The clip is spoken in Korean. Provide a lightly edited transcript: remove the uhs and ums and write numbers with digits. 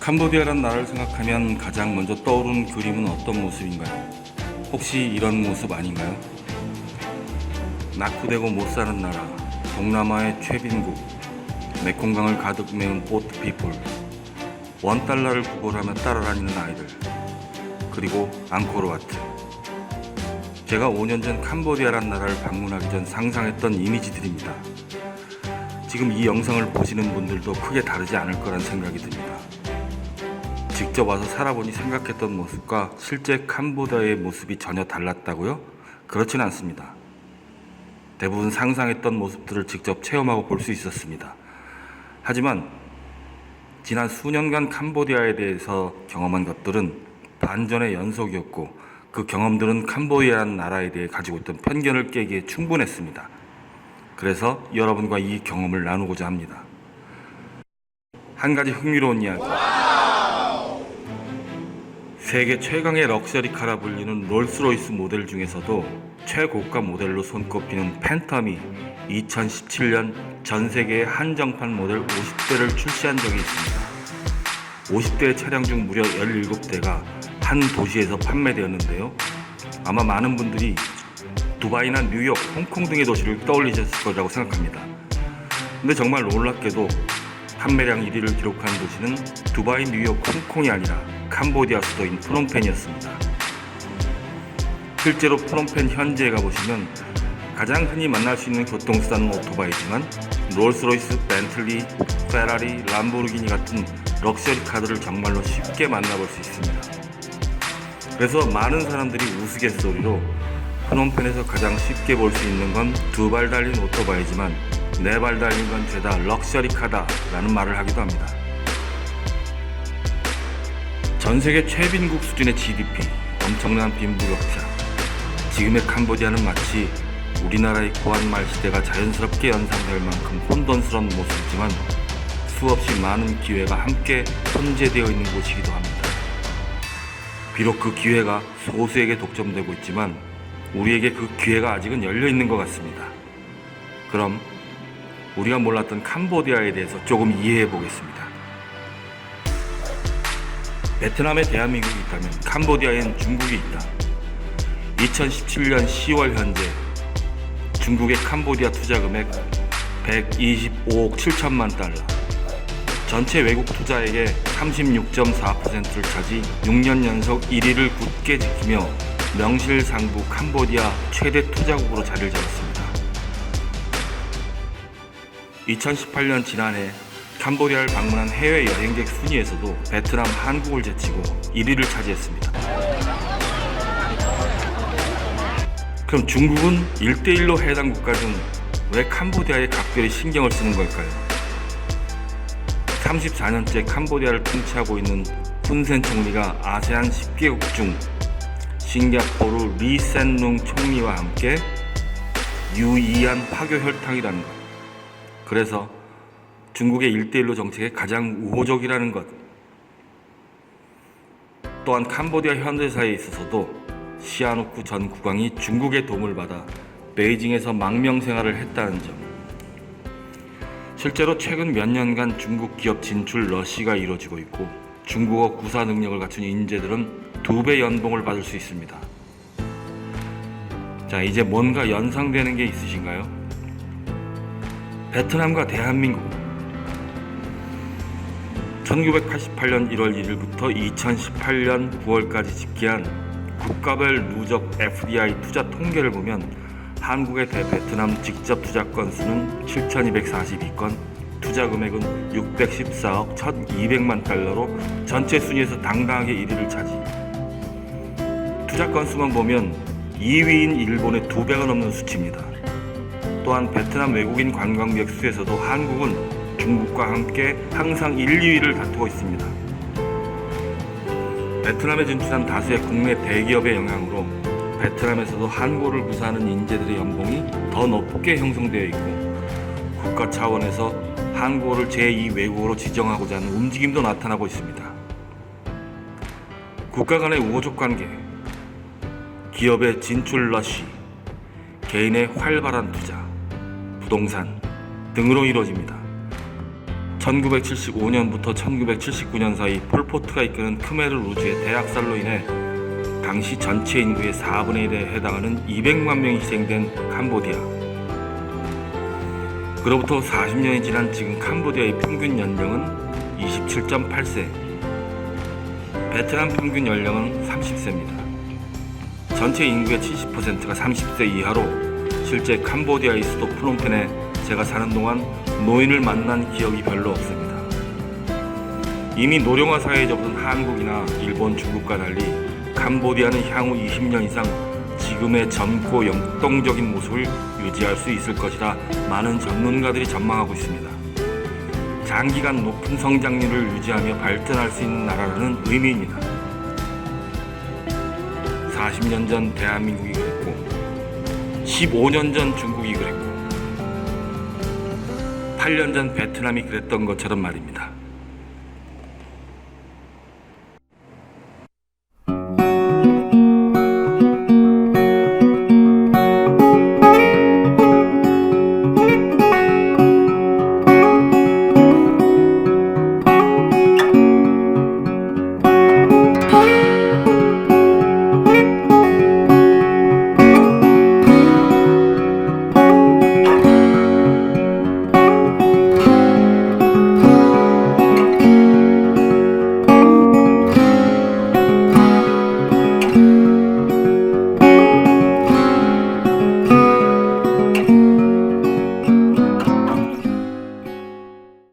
캄보디아란 나라를 생각하면 가장 먼저 떠오르는 그림은 어떤 모습인가요? 혹시 이런 모습 아닌가요? 낙후되고 못 사는 나라, 동남아의 최빈국, 메콩강을 가득 메운 보트피플, $1를 구걸하며 따라다니는 아이들, 그리고 앙코르와트. 제가 5년 전 캄보디아란 나라를 방문하기 전 상상했던 이미지들입니다. 지금 이 영상을 보시는 분들도 크게 다르지 않을 거란 생각이 듭니다. 직접 와서 살아보니 생각했던 모습과 실제 캄보디아의 모습이 전혀 달랐다고요? 그렇진 않습니다. 대부분 상상했던 모습들을 직접 체험하고 볼 수 있었습니다. 하지만 지난 수년간 캄보디아에 대해서 경험한 것들은 반전의 연속이었고, 그 경험들은 캄보디아라는 나라에 대해 가지고 있던 편견을 깨기에 충분했습니다. 그래서 여러분과 이 경험을 나누고자 합니다. 한 가지 흥미로운 이야기. 세계 최강의 럭셔리카라 불리는 롤스로이스 모델 중에서도 최고가 모델로 손꼽히는 팬텀이 2017년 전 세계의 한정판 모델 50대를 출시한 적이 있습니다. 50대의 차량 중 무려 17대가 한 도시에서 판매되었는데요. 아마 많은 분들이 두바이나 뉴욕, 홍콩 등의 도시를 떠올리셨을 거라고 생각합니다. 근데 정말 놀랍게도 판매량 1위를 기록한 도시는 두바이, 뉴욕, 홍콩이 아니라 캄보디아 수도인 프놈펜이었습니다. 실제로 프놈펜 현지에 가보시면 가장 흔히 만날 수 있는 교통수단은 오토바이지만 롤스로이스, 벤틀리, 페라리, 람보르기니 같은 럭셔리 카들을 정말로 쉽게 만나볼 수 있습니다. 그래서 많은 사람들이 우스갯소리로 프놈펜에서 가장 쉽게 볼 수 있는 건 2발 달린 오토바이지만 4발 달린 건 죄다 럭셔리 카다 라는 말을 하기도 합니다. 전세계 최빈국 수준의 GDP, 엄청난 빈부격차. 지금의 캄보디아는 마치 우리나라의 고한말 시대가 자연스럽게 연상될 만큼 혼돈스러운 모습이지만 수없이 많은 기회가 함께 혼재되어 있는 곳이기도 합니다. 비록 그 기회가 소수에게 독점되고 있지만 우리에게 그 기회가 아직은 열려 있는 것 같습니다. 그럼 우리가 몰랐던 캄보디아에 대해서 조금 이해해 보겠습니다. 베트남에 대한민국이 있다면 캄보디아엔 중국이 있다. 2017년 10월 현재 중국의 캄보디아 투자 금액 125억 7천만 달러, 전체 외국 투자액의 36.4%를 차지 6년 연속 1위를 굳게 지키며 명실상부 캄보디아 최대 투자국으로 자리를 잡았습니다. 2018년 지난해 캄보디아를 방문한 해외 여행객 순위에서도 베트남, 한국을 제치고 1위를 차지했습니다. 그럼 중국은 1대1로 해당 국가 중 왜 캄보디아에 각별히 신경을 쓰는 걸까요? 34년째 캄보디아를 통치하고 있는 훈센 총리가 아세안 10개국 중 싱가포르 리센룽 총리와 함께 유이안 파교 혈탕이라는 것. 그래서 중국의 1대1로 정책에 가장 우호적이라는 것. 또한 캄보디아 현대사에 있어서도 시아누쿠 전 국왕이 중국의 도움을 받아 베이징에서 망명 생활을 했다는 점. 실제로 최근 몇 년간 중국 기업 진출 러시가 이루어지고 있고 중국어 구사 능력을 갖춘 인재들은 2배 연봉을 받을 수 있습니다. 자, 이제 뭔가 연상되는 게 있으신가요? 베트남과 대한민국. 1988년 1월 1일부터 2018년 9월까지 집계한 국가별 누적 FDI 투자 통계를 보면 한국의 대베트남 직접 투자 건수는 7,242건, 투자 금액은 614억 1,200만 달러로 전체 순위에서 당당하게 1위를 차지. 투자 건수만 보면 2위인 일본의 2배가 넘는 수치입니다. 또한 베트남 외국인 관광객 수에서도 한국은 중국과 함께 항상 1, 2위를 다투고 있습니다. 베트남에 진출한 다수의 국내 대기업의 영향으로 베트남에서도 한국어를 구사하는 인재들의 연봉이 더 높게 형성되어 있고 국가 차원에서 한국어를 제2 외국어로 지정하고자 하는 움직임도 나타나고 있습니다. 국가 간의 우호적 관계, 기업의 진출 러시, 개인의 활발한 투자, 부동산 등으로 이루어집니다. 1975년부터 1979년 사이 폴포트가 이끄는 크메르 루즈의 대학살로 인해 당시 전체 인구의 4분의 1에 해당하는 200만 명이 희생된 캄보디아. 그로부터 40년이 지난 지금 캄보디아의 평균 연령은 27.8세, 베트남 평균 연령은 30세입니다. 전체 인구의 70%가 30세 이하로 실제 캄보디아의 수도 프놈펜에 제가 사는 동안 노인을 만난 기억이 별로 없습니다. 이미 노령화 사회에 접어든 한국이나 일본, 중국과 달리 캄보디아는 향후 20년 이상 지금의 젊고 역동적인 모습을 유지할 수 있을 것이라 많은 전문가들이 전망하고 있습니다. 장기간 높은 성장률을 유지하며 발전할 수 있는 나라라는 의미입니다. 40년 전 대한민국이 그랬고 15년 전 중국이 그랬고 8년 전 베트남이 그랬던 것처럼 말입니다.